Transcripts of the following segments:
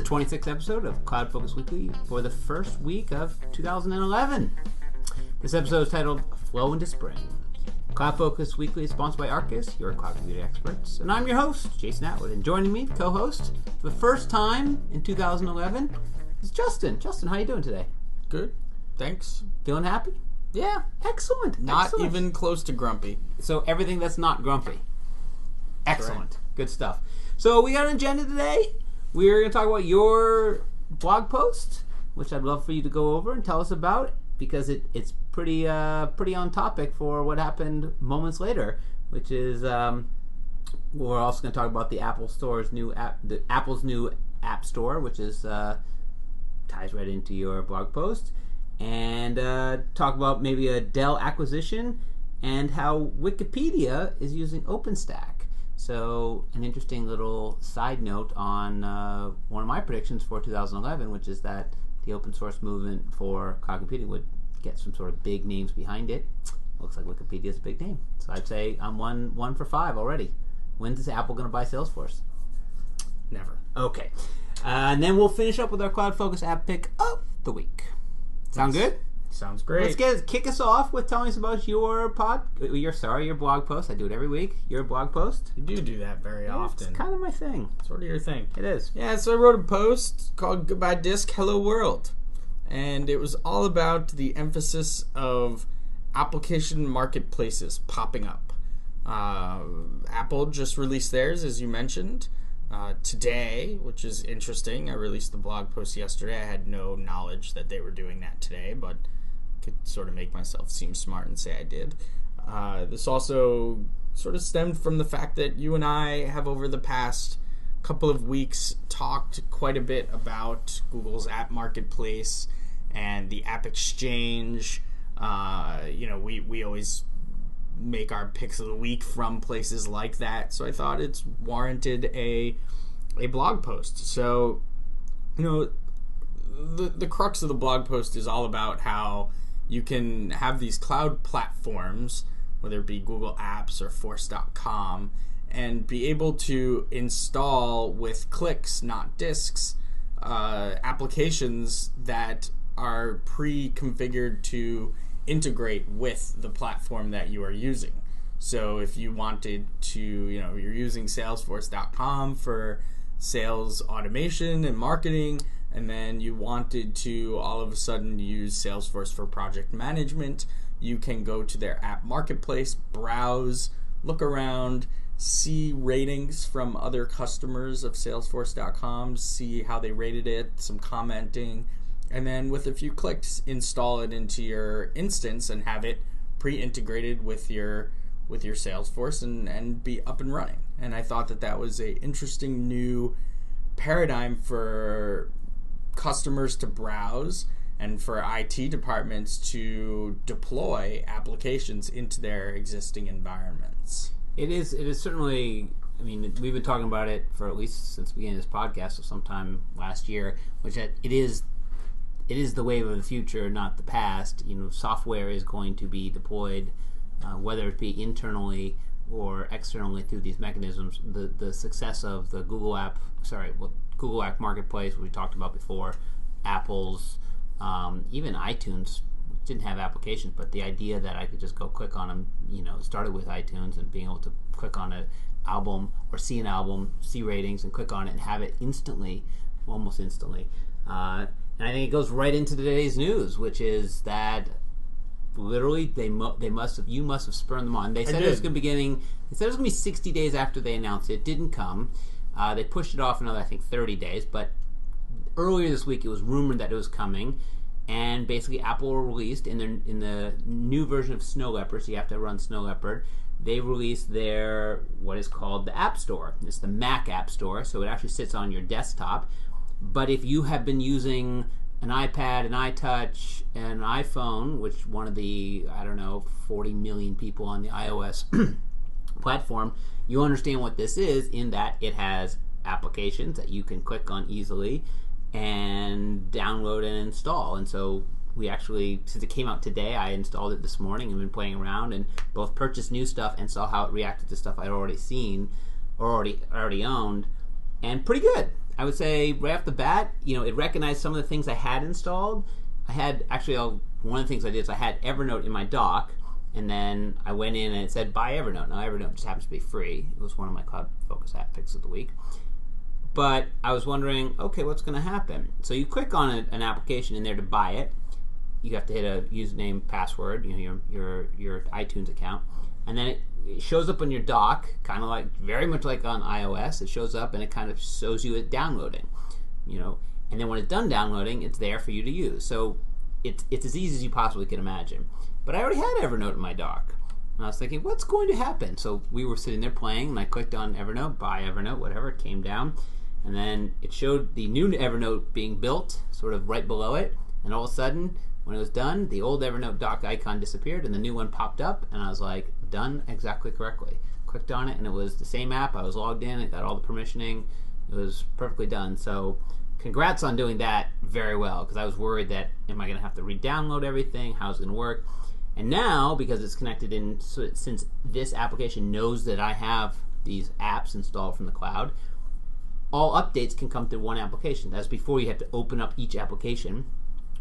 26th episode of CloudFocus Weekly for the first week of 2011. This episode is titled Flow into Spring. CloudFocus Weekly is sponsored by Arkus, your cloud computing experts, and I'm your host, Jason Atwood. And joining me, co-host, for the first time in 2011, is Justin. Justin, how you doing today? Good, thanks. Feeling happy? Yeah. Excellent. Not Excellent. even close to grumpy. So everything that's not grumpy. Excellent. Right. Good stuff. So we got an agenda today. We're going to talk about your blog post, which I'd love for you to go over and tell us about, because it's pretty on topic for what happened moments later, which is we're also going to talk about the Apple Store's new app, Apple's new App Store, which is ties right into your blog post, and talk about maybe a Dell acquisition and how Wikipedia is using OpenStack. So, an interesting little side note on one of my predictions for 2011, which is that the open source movement for cloud computing would get some sort of big names behind it. Looks like Wikipedia is a big name. So I'd say I'm one for 5 already. When is Apple going to buy Salesforce? Never. Okay. And then we'll finish up with our CloudFocus app pick of the week. Sound good? Sounds great. Let's kick us off with telling us about your blog post. I do it every week. Your blog post. You do that very often. It's kind of my thing. Sort of your thing. It is. Yeah, so I wrote a post called Goodbye Disk, Hello World. And it was all about the emphasis of application marketplaces popping up. Apple just released theirs, as you mentioned, today, which is interesting. I released the blog post yesterday. I had no knowledge that they were doing that today, but could sort of make myself seem smart and say I did. This also sort of stemmed from the fact that you and I have, over the past couple of weeks, talked quite a bit about Google's app marketplace and the app exchange. We always make our picks of the week from places like that, so I thought it's warranted a blog post. So, the crux of the blog post is all about how you can have these cloud platforms, whether it be Google Apps or Force.com, and be able to install with clicks, not disks, applications that are pre-configured to integrate with the platform that you are using. So if you wanted to, you're using Salesforce.com for sales automation and marketing, and then you wanted to all of a sudden use Salesforce for project management, you can go to their app marketplace, browse, look around, see ratings from other customers of Salesforce.com, see how they rated it, some commenting, and then with a few clicks install it into your instance and have it pre-integrated with your Salesforce and be up and running. And I thought that was a interesting new paradigm for customers to browse and for IT departments to deploy applications into their existing environments. It is certainly, we've been talking about it for at least since the beginning of this podcast, so sometime last year, which it is the wave of the future, not the past. Software is going to be deployed, whether it be internally or externally through these mechanisms. The success of the Google App Marketplace, we talked about before, Apple's, even iTunes didn't have applications, but the idea that I could just go click on them, started with iTunes and being able to click on an album or see an album, see ratings, and click on it and have it instantly, almost instantly. And I think it goes right into today's news, which is that literally you must have spurned them on. They said it was going to be 60 days after they announced it. It didn't come. They pushed it off another, I think, 30 days. But earlier this week, it was rumored that it was coming, and basically Apple released in the new version of Snow Leopard. So you have to run Snow Leopard. They released their what is called the App Store. It's the Mac App Store, so it actually sits on your desktop. But if you have been using an iPad, an iTouch, and an iPhone, which one of the, 40 million people on the iOS platform, you understand what this is, in that it has applications that you can click on easily and download and install. And so we actually, since it came out today, I installed it this morning and been playing around and both purchased new stuff and saw how it reacted to stuff I'd already seen or already owned, and pretty good. I would say right off the bat, it recognized some of the things I had installed. I had one of the things I did is I had Evernote in my dock, and then I went in and it said buy Evernote. Now Evernote just happens to be free. It was one of my CloudFocus app picks of the week. But I was wondering, okay, what's going to happen? So you click on an application in there to buy it. You have to hit a username, password, your iTunes account, and then it shows up on your dock, kind of very much like on iOS. It shows up and it kind of shows you it downloading, and then when it's done downloading, it's there for you to use. So it's as easy as you possibly can imagine. But I already had Evernote in my dock, and I was thinking, what's going to happen? So we were sitting there playing, and I clicked on Evernote, buy Evernote, whatever. It came down, and then it showed the new Evernote being built, sort of right below it, and all of a sudden, when it was done, the old Evernote dock icon disappeared, and the new one popped up, and I was like, done exactly correctly. Clicked on it, and it was the same app. I was logged in. It got all the permissioning. It was perfectly done. So congrats on doing that very well, because I was worried that, am I going to have to re-download everything? How's it going to work? And now, because it's connected in, so since this application knows that I have these apps installed from the cloud, all updates can come through one application. That's before you have to open up each application,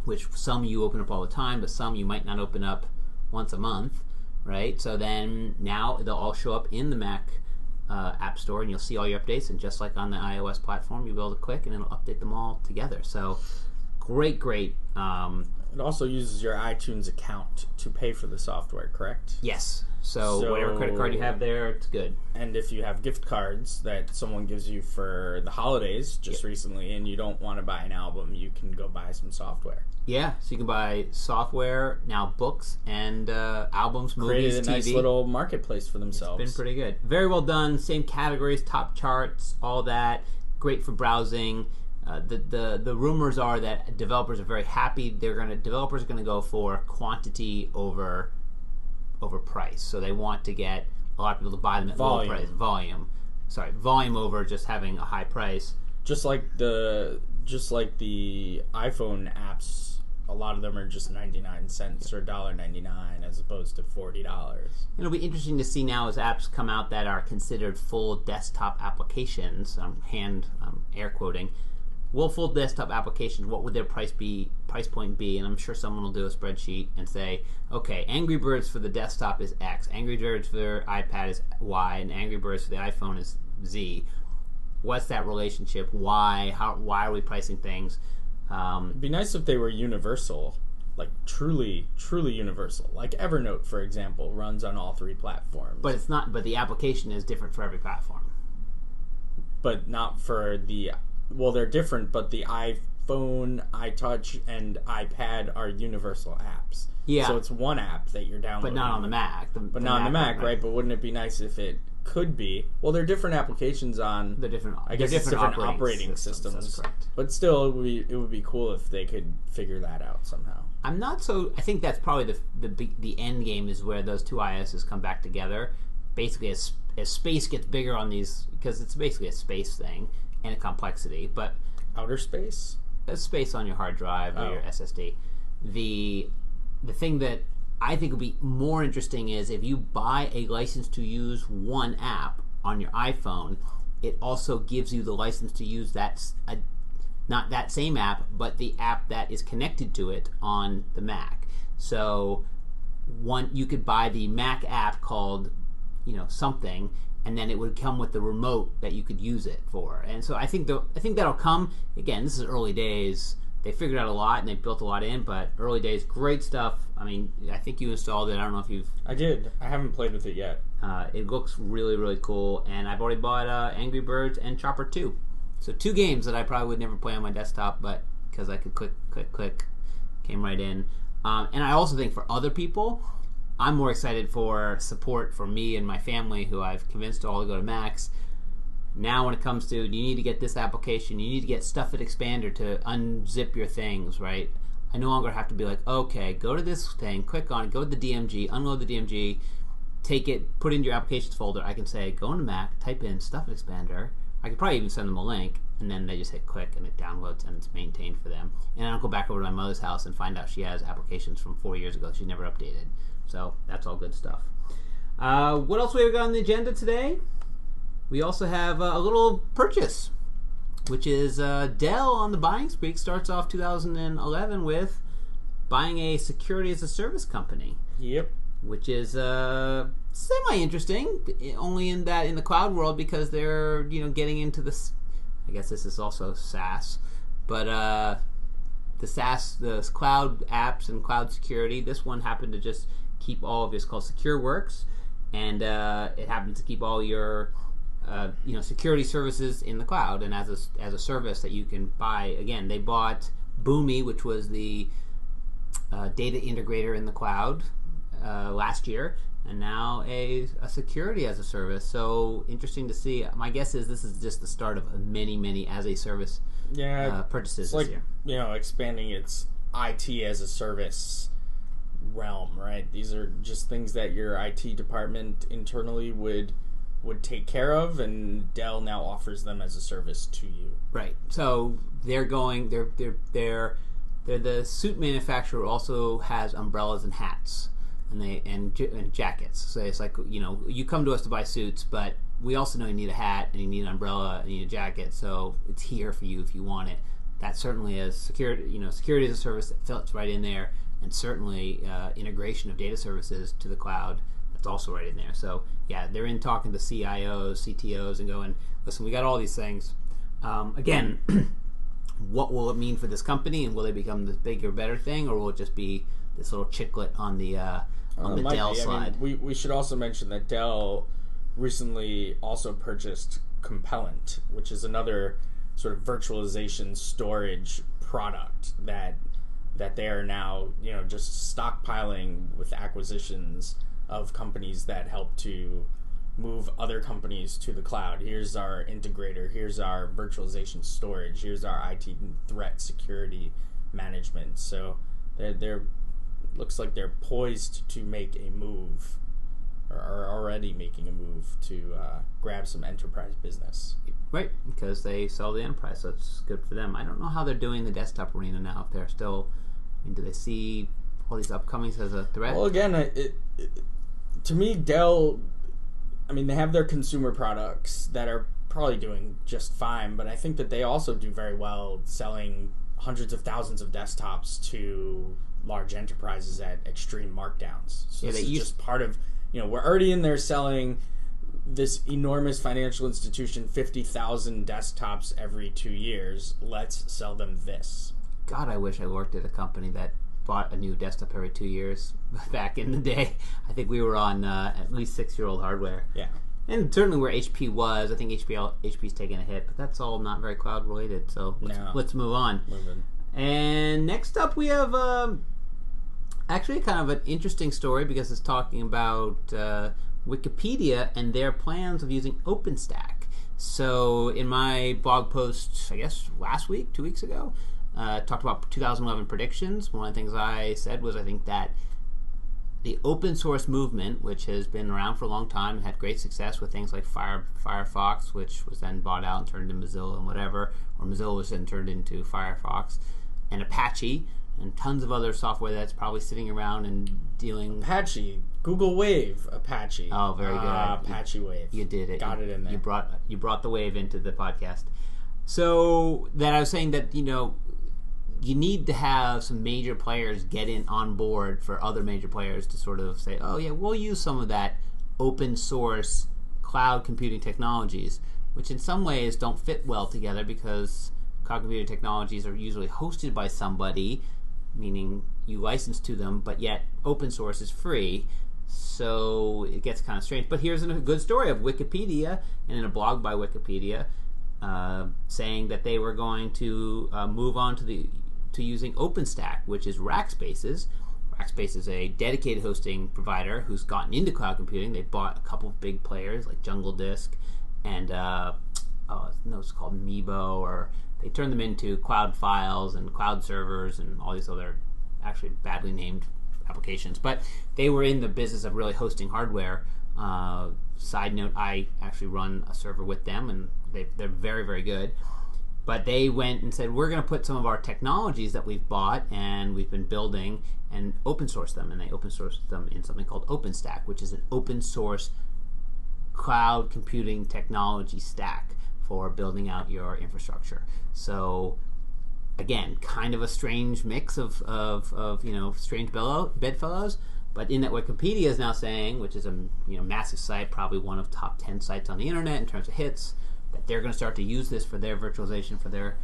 which some you open up all the time, but some you might not open up once a month, right? So then now they'll all show up in the Mac App Store, and you'll see all your updates, and just like on the iOS platform, you'll be able to click and it'll update them all together. So great. It also uses your iTunes account to pay for the software, correct? Yes. So whatever credit card you have there, it's good. And if you have gift cards that someone gives you for the holidays just recently, and you don't want to buy an album, you can go buy some software. Yeah, so you can buy software, now books, and albums, movies, Created a TV. nice little marketplace for themselves. It's been pretty good. Very well done. Same categories, top charts, all that. Great for browsing. The rumors are that developers are very happy. Developers are gonna go for quantity over price. So they want to get a lot of people to buy them at low price. Volume over just having a high price. Just like the iPhone apps, a lot of them are just 99 cents or $1.99 as opposed to $40. It'll be interesting to see now as apps come out that are considered full desktop applications. Air quoting. Full desktop applications, what would their price point be? And I'm sure someone will do a spreadsheet and say, okay, Angry Birds for the desktop is X, Angry Birds for iPad is Y, and Angry Birds for the iPhone is Z. What's that relationship? Why? Why are we pricing things? It'd be nice if they were universal, like truly universal. Like Evernote, for example, runs on all three platforms. But it's not. But the application is different for every platform. But not for the. Well, they're different, but the iPhone, iTouch, and iPad are universal apps. Yeah. So it's one app that you're downloading. But not on the Mac. But not on the Mac, right? But wouldn't it be nice if it could be? Well, they're different applications on. They're different. I guess it's different operating systems. That's correct. But still, it would be cool if they could figure that out somehow. I'm not so. I think that's probably the end game is where those two ISs come back together. Basically, as space gets bigger on these, because it's basically a space thing and a complexity, but outer space, a space on your hard drive or your SSD. The thing that I think will be more interesting is if you buy a license to use one app on your iPhone, it also gives you the license to use not that same app, but the app that is connected to it on the Mac. So you could buy the Mac app called something, and then it would come with the remote that you could use it for. And so I think that'll come. Again, this is early days. They figured out a lot and they built a lot in, but early days, great stuff. I mean, I think you installed it. I don't know if you've. I did. I haven't played with it yet. It looks really, really cool, and I've already bought Angry Birds and Chopper 2. So 2 games that I probably would never play on my desktop, but because I could click, came right in. And I also think for other people, I'm more excited for support for me and my family, who I've convinced all to go to Macs. Now when it comes to, you need to get this application, you need to get Stuff It Expander to unzip your things, right? I no longer have to be like, okay, go to this thing, click on it, go to the DMG, unload the DMG, take it, put it in your applications folder. I can say, go into Mac, type in Stuff It Expander. I could probably even send them a link, and then they just hit click, and it downloads, and it's maintained for them. And I'll go back over to my mother's house and find out she has applications from 4 years ago she never updated. So that's all good stuff. What else we have got on the agenda today? We also have a little purchase. which is Dell on the buying streak. Starts off 2011 with buying a security as a service company. Yep. Which is semi-interesting, only in the cloud world, because they're getting into this. I guess this is also SaaS, but the SaaS, the cloud apps and cloud security. This one happened to just keep all of it's called SecureWorks, and it happens to keep all your security services in the cloud and as a service that you can buy. Again, they bought Boomi, which was the data integrator in the cloud last year, and now a security as a service. So interesting to see. My guess is this is just the start of many as a service purchases. It's like expanding its IT as a service realm, right? These are just things that your IT department internally would take care of, and Dell now offers them as a service to you. Right. So they're the suit manufacturer also has umbrellas and hats. And jackets. So it's like, you come to us to buy suits, but we also know you need a hat and you need an umbrella and you need a jacket. So it's here for you if you want it. That certainly is security as a service that fits right in there, and certainly integration of data services to the cloud. That's also right in there. So yeah, they're in talking to CIOs, CTOs, and going, listen, we got all these things. Again, what will it mean for this company, and will they become this bigger, better thing, or will it just be this little chicklet on the Dell slide? I mean, we should also mention that Dell recently also purchased Compellent, which is another sort of virtualization storage product that they are now just stockpiling with acquisitions of companies that help to move other companies to the cloud. Here's our integrator, here's our virtualization storage, here's our IT threat security management. So they're looks like they're poised to make a move, or are already making a move to grab some enterprise business. Right, because they sell the enterprise, so it's good for them. I don't know how they're doing the desktop arena now. If they're still, do they see all these upcomings as a threat? Well, again, to me, Dell, they have their consumer products that are probably doing just fine, but I think that they also do very well selling hundreds of thousands of desktops to large enterprises at extreme markdowns. So this is just part of, we're already in there selling this enormous financial institution 50,000 desktops every 2 years. Let's sell them this. God, I wish I worked at a company that bought a new desktop every 2 years back in the day. I think we were on at least 6-year-old hardware. Yeah. And certainly where HP was. I think HP's taking a hit, but that's all not very cloud related. So let's move on. And next up we have actually kind of an interesting story, because it's talking about Wikipedia and their plans of using OpenStack. So in my blog post, I guess last week, 2 weeks ago, talked about 2011 predictions. One of the things I said was I think that the open source movement, which has been around for a long time and had great success with things like Firefox, which was then bought out and turned into Mozilla and whatever, or Mozilla was then turned into Firefox, and Apache, and tons of other software that's probably sitting around and dealing. Apache, Google Wave, Apache. Oh, very good. Apache Wave. You did it. Got it in there. You brought the wave into the podcast. So that I was saying that you need to have some major players get in on board for other major players to sort of say, oh yeah, we'll use some of that open source cloud computing technologies, which in some ways don't fit well together, because cloud computing technologies are usually hosted by somebody, meaning you license to them, but yet open source is free. So it gets kind of strange. But here's a good story of Wikipedia, and in a blog by Wikipedia, saying that they were going to move on to using OpenStack, which is Rackspace's. Rackspace is a dedicated hosting provider who's gotten into cloud computing. They bought a couple of big players like Jungle Disk and it's called Meebo, or they turned them into Cloud Files and Cloud Servers and all these other actually badly named applications. But they were in the business of really hosting hardware. Side note, I actually run a server with them, and they're very, very good. But they went and said, we're going to put some of our technologies that we've bought and we've been building and open source them. And they open sourced them in something called OpenStack, which is an open source cloud computing technology stack for building out your infrastructure. So again, kind of a strange mix of strange bedfellows. But in that Wikipedia is now saying, which is a massive site, probably one of top 10 sites on the internet in terms of hits, that they're going to start to use this for their virtualization, for their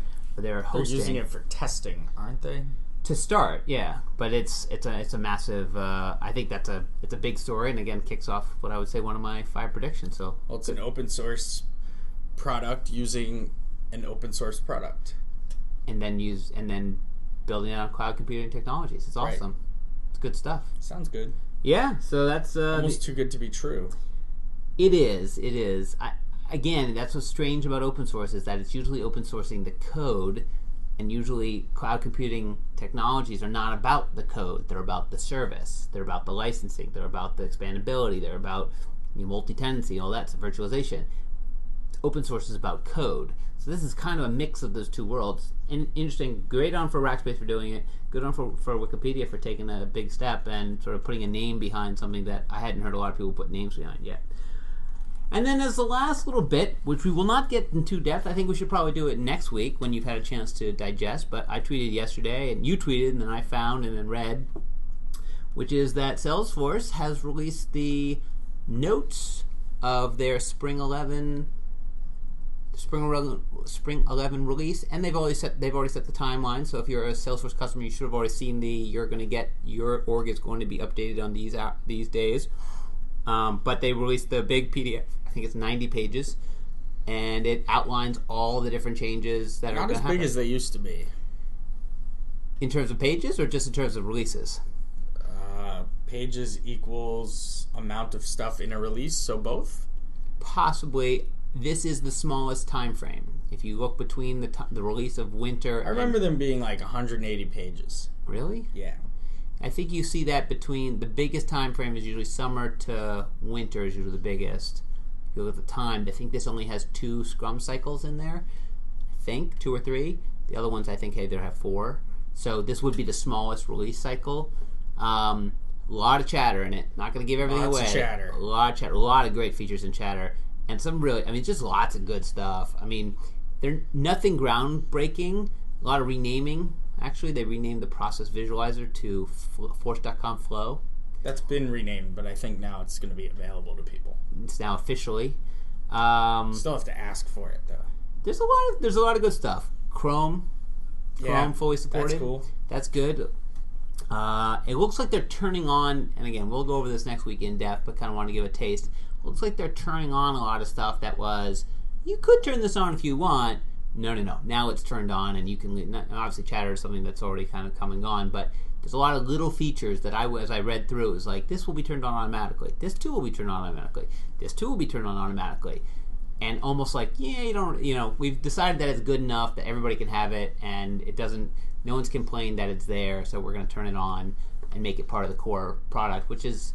hosting. They're using it for testing, aren't they? To start, yeah. But it's a massive. I think it's a big story, and again kicks off what I would say one of my 5 predictions. So it's an open source product using an open source product, and then building it on cloud computing technologies. It's awesome. Right. Good stuff. Sounds good. Yeah, so that's almost too good to be true. It is. Again, that's what's strange about open source is that it's usually open sourcing the code, and usually cloud computing technologies are not about the code. They're about the service. They're about the licensing. They're about the expandability. They're about multi-tenancy, all that's virtualization. Open source is about code. So this is kind of a mix of those two worlds. And interesting, great on for Rackspace for doing it. Good on for Wikipedia for taking a big step and sort of putting a name behind something that I hadn't heard a lot of people put names behind yet. And then as the last little bit, which we will not get into depth, I think we should probably do it next week when you've had a chance to digest, but I tweeted yesterday, and you tweeted, and then I found and then read, which is that Salesforce has released the notes of their Spring 11 release, and they've already set the timeline. So if you're a Salesforce customer, you should have already seen your org is going to be updated on these days. But they released the big PDF. I think it's 90 pages, and it outlines all the different changes that are going to happen. Not as big as they used to be. In terms of pages, or just in terms of releases? Pages equals amount of stuff in a release, so both? Possibly. This is the smallest time frame. If you look between the release of winter... I remember them being like 180 pages. Really? Yeah. I think you see that between... The biggest time frame is usually summer to winter is usually the biggest. If you look at the time, I think this only has 2 Scrum cycles in there. I think, 2 or 3. The other ones I think either have 4. So this would be the smallest release cycle. A lot of chatter in it. Not going to give everything away. Lots of chatter. A lot of chatter. A lot of great features in chatter. And some really, just lots of good stuff. They're nothing groundbreaking. A lot of renaming. Actually, they renamed the process visualizer to Force.com Flow. That's been renamed, but I think now it's going to be available to people. It's now officially. Still have to ask for it, though. There's a lot of good stuff. Chrome fully supported. That's cool. That's good. It looks like they're turning on, and again, we'll go over this next week in depth, but kind of want to give a taste. Looks like they're turning on a lot of stuff that was, you could turn this on if you want. No. Now it's turned on, and you can, obviously chatter is something that's already kind of come and gone, but there's a lot of little features that as I read through, it was like, this will be turned on automatically. This too will be turned on automatically. This too will be turned on automatically. And almost like, we've decided that it's good enough that everybody can have it, and no one's complained that it's there, so we're going to turn it on and make it part of the core product, which is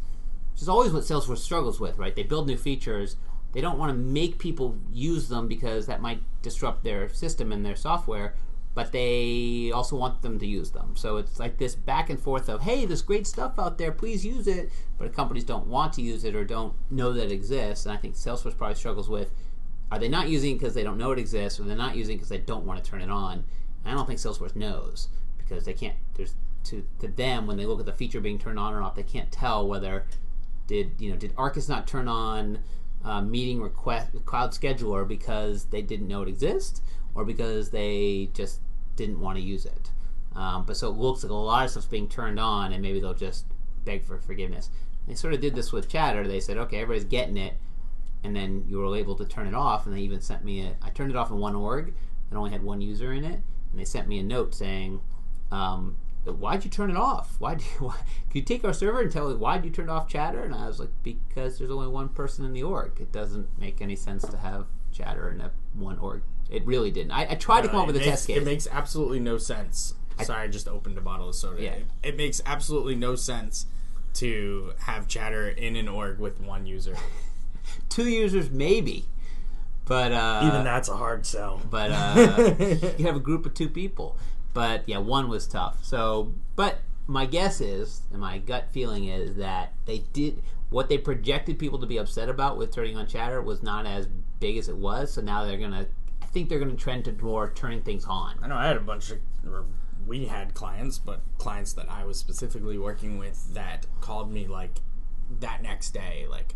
always what Salesforce struggles with, right? They build new features. They don't want to make people use them because that might disrupt their system and their software, but they also want them to use them. So it's like this back and forth of, hey, there's great stuff out there, please use it, but companies don't want to use it or don't know that it exists. And I think Salesforce probably struggles with, are they not using it because they don't know it exists, or they're not using it because they don't want to turn it on? And I don't think Salesforce knows, because they can't, to them, when they look at the feature being turned on or off, they can't tell whether did Arkus not turn on meeting request cloud scheduler because they didn't know it exists, or because they just didn't want to use it. But so it looks like a lot of stuff's being turned on, and maybe they'll just beg for forgiveness. They sort of did this with chatter. They said, okay, everybody's getting it, and then you were able to turn it off, and they even sent me I turned it off in one org that only had one user in it, and they sent me a note saying, why'd you turn it off? Can you take our server and tell me why'd you turn off chatter? And I was like, because there's only one person in the org. It doesn't make any sense to have chatter in one org. It really didn't. I tried to come up with a test case. It makes absolutely no sense. Sorry, I just opened a bottle of soda. Yeah. It makes absolutely no sense to have chatter in an org with one user. 2 users, maybe. But even that's a hard sell. But you have a group of 2 people. But yeah, one was tough. So, but my guess is, and my gut feeling is, that they did what they projected people to be upset about with turning on chatter was not as big as it was. So now I think they're gonna trend to more turning things on. I know I had we had clients, but clients that I was specifically working with that called me like that next day, like,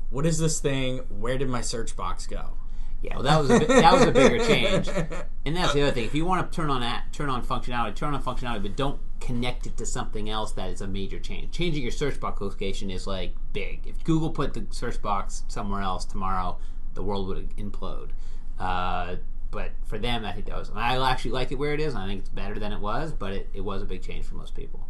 what is this thing? Where did my search box go? Yeah, well, that was a bigger change, and that's the other thing. If you want to turn on functionality, but don't connect it to something else. That is a major change. Changing your search box location is like big. If Google put the search box somewhere else tomorrow, the world would implode. But for them, I think that was. I actually like it where it is. I think it's better than it was, but it was a big change for most people.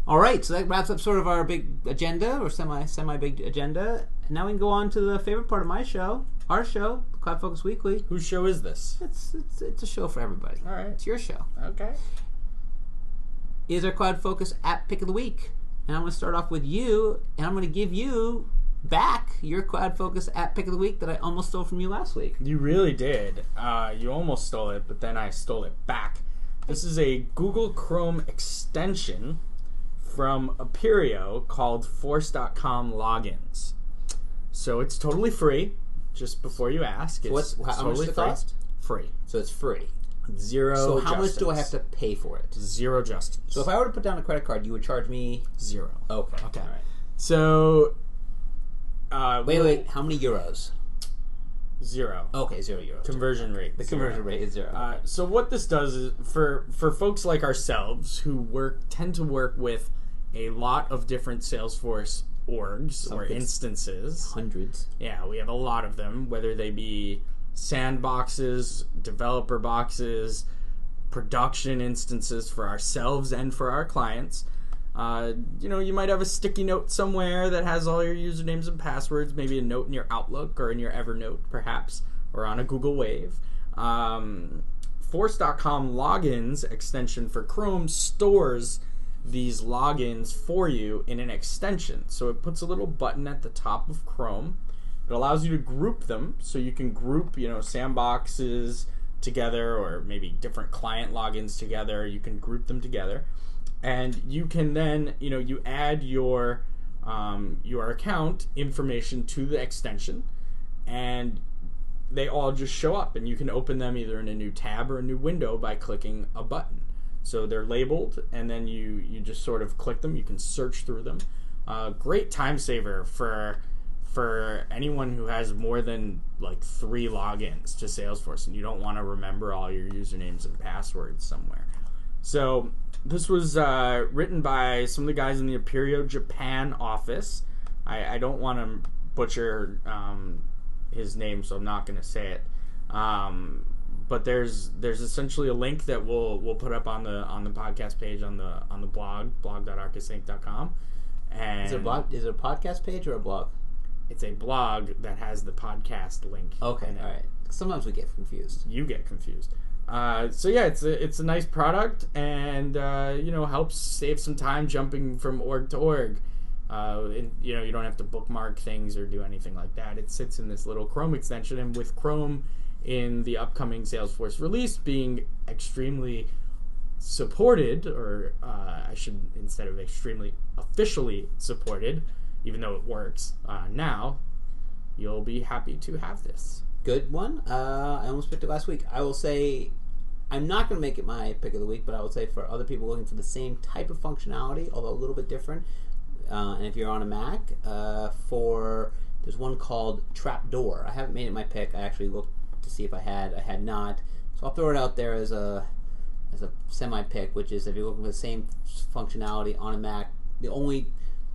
All right, so that wraps up sort of our big agenda, or semi big agenda. Now we can go on to the favorite part of my show, our show, CloudFocus Weekly. Whose show is this? It's a show for everybody. All right, it's your show. Okay. Is our CloudFocus app pick of the week, and I'm going to start off with you, and I'm going to give you back your CloudFocus app pick of the week that I almost stole from you last week. You really did. You almost stole it, but then I stole it back. This is a Google Chrome extension from Apereo called Force.com Logins. So it's totally free. Just before you ask, it's how totally much does it free. cost? Free. So it's free. Zero. So how Justins. much do I have to pay for it? Zero Justins. So if I were to put down a credit card, you would charge me zero. Okay. Okay. All right. So wait. How many euros? Zero. Okay, €0. Conversion rate. The conversion rate is zero. So what this does is for folks like ourselves who tend to work with a lot of different Salesforce orgs or instances. Hundreds. Yeah, we have a lot of them, whether they be sandboxes, developer boxes, production instances for ourselves and for our clients. You might have a sticky note somewhere that has all your usernames and passwords, maybe a note in your Outlook or in your Evernote, perhaps, or on a Google Wave. Force.com Logins extension for Chrome stores these logins for you in an extension. So it puts a little button at the top of Chrome. It allows you to group them, so you can group, sandboxes together, or maybe different client logins together. You can group them together. And you can then, you add your account information to the extension, and they all just show up, and you can open them either in a new tab or a new window by clicking a button. So they're labeled, and then you just sort of click them. You can search through them. Great time saver for anyone who has more than like 3 logins to Salesforce, and you don't want to remember all your usernames and passwords somewhere. So this was written by some of the guys in the Apereo Japan office. I don't want to butcher his name, so I'm not going to say it. But there's essentially a link that we'll put up on the podcast page on the blog.arkusinc.com. And is it a podcast page or a blog? It's a blog that has the podcast link. Okay, all right. Sometimes we get confused. You get confused. So yeah, it's a nice product, and helps save some time jumping from org to org. You don't have to bookmark things or do anything like that. It sits in this little Chrome extension, and with Chrome in the upcoming Salesforce release being extremely supported, or I should, instead of extremely, officially supported, even though it works now, you'll be happy to have this. Good one. I almost picked it last week. I will say I'm not going to make it my pick of the week, but I will say for other people looking for the same type of functionality, although a little bit different, and if you're on a Mac, there's one called Trapdoor. I haven't made it my pick. I actually looked to see if I had not. So I'll throw it out there as a semi-pick, which is if you're looking for the same functionality on a Mac, the only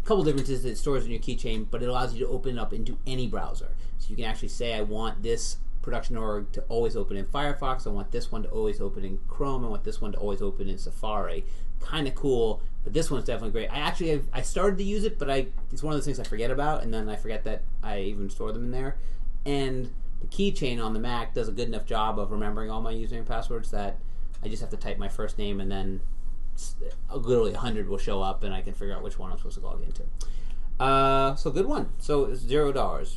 couple differences is it stores in your keychain, but it allows you to open it up into any browser. So you can actually say, I want this production org to always open in Firefox, I want this one to always open in Chrome, I want this one to always open in Safari. Kind of cool, but this one's definitely great. I started to use it, but it's one of those things I forget about, and then I forget that I even store them in there. And the keychain on the Mac does a good enough job of remembering all my username and passwords that I just have to type my first name, and then literally 100 will show up, and I can figure out which one I'm supposed to log into. So good one. So it's $0.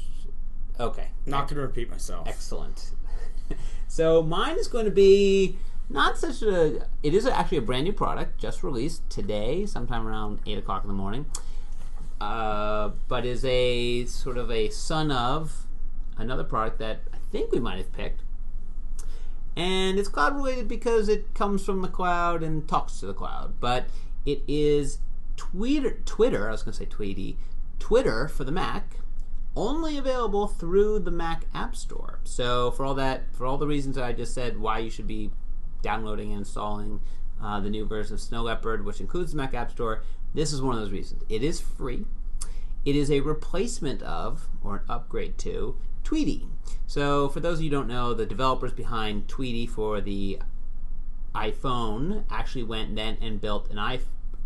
Okay. Not going to repeat myself. Excellent. So mine is going to be not such a... It is actually a brand new product, just released today, sometime around 8 o'clock in the morning. But is a sort of a son of another product that I think we might have picked. And it's cloud related because it comes from the cloud and talks to the cloud. But it is Twitter, I was going to say Tweety, Twitter for the Mac, only available through the Mac App Store. So for all the reasons that I just said, why you should be downloading and installing the new version of Snow Leopard, which includes the Mac App Store, this is one of those reasons. It is free. It is a replacement of, or an upgrade to, Tweety. So for those of you who don't know, the developers behind Tweety for the iPhone actually went then and built an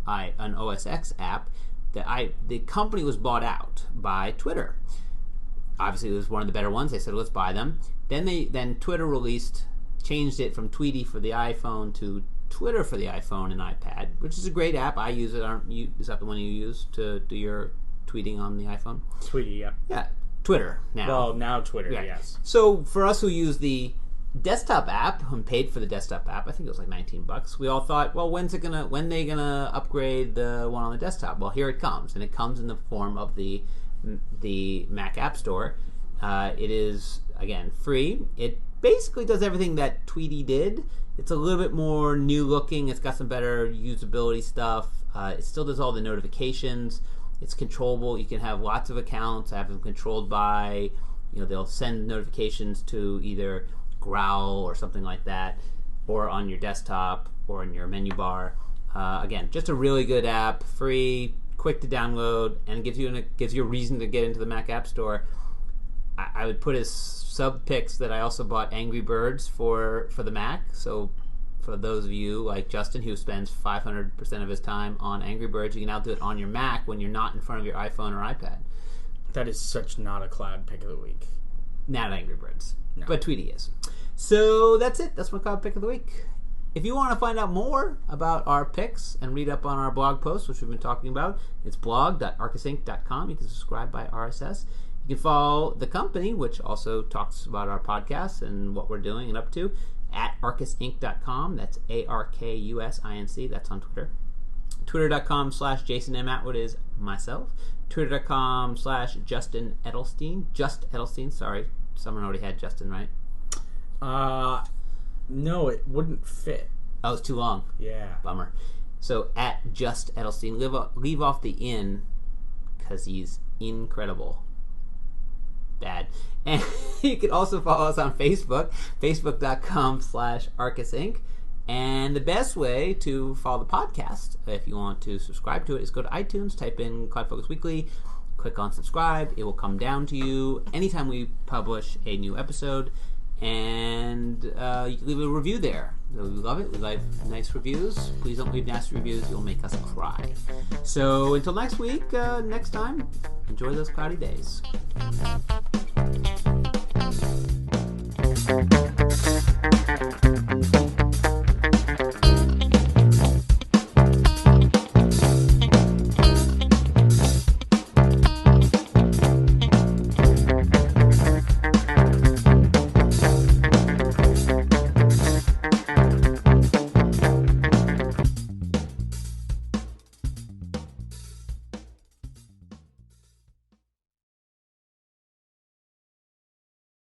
OS X app. The company was bought out by Twitter. Obviously, it was one of the better ones. They said, let's buy them. Then Twitter changed it from Tweety for the iPhone to Twitter for the iPhone and iPad, which is a great app. I use it. Is that the one you use to do your tweeting on the iPhone? Tweety, yeah. Yeah, Twitter now. Well, now Twitter, yes. So for us who use the desktop app and paid for the desktop app, I think it was like $19. We all thought, well, when they gonna upgrade the one on the desktop? Well, here it comes, and it comes in the form of the Mac App Store. It is, again, free. It basically does everything that Tweety did. It's a little bit more new looking. It's got some better usability stuff. It still does all the notifications. It's controllable. You can have lots of accounts, have them controlled by, they'll send notifications to either Growl or something like that, or on your desktop or in your menu bar. Again, just a really good app, free, quick to download, and gives you a reason to get into the Mac App Store. I would put as sub picks that I also bought Angry Birds for the Mac. So for those of you like Justin who spends 500% of his time on Angry Birds, you can now do it on your Mac when you're not in front of your iPhone or iPad. That is such not a cloud pick of the week. Not Angry Birds, no. But Tweety is. So that's it. That's my cloud pick of the week. If you want to find out more about our picks and read up on our blog posts, which we've been talking about, it's blog.arkusinc.com. You can subscribe by RSS. You can follow the company, which also talks about our podcasts and what we're doing and up to, at arkusinc.com. That's ARKUSINC. That's on Twitter. Twitter.com/Jason M. Atwood is myself. Twitter.com/Justin Edelstein. Just Edelstein. Sorry, someone already had Justin, right? No, it wouldn't fit. Oh, it's too long. Yeah. Bummer. So at Just Edelstein, leave off the in because he's incredible. Bad. And you can also follow us on Facebook, facebook.com/ArkusInc. And the best way to follow the podcast, if you want to subscribe to it, is go to iTunes, type in CloudFocus Weekly, click on subscribe. It will come down to you anytime we publish a new episode. And you can leave a review there. We love it. We like nice reviews. Please don't leave nasty reviews. You'll make us cry. So until next week, next time, enjoy those cloudy days.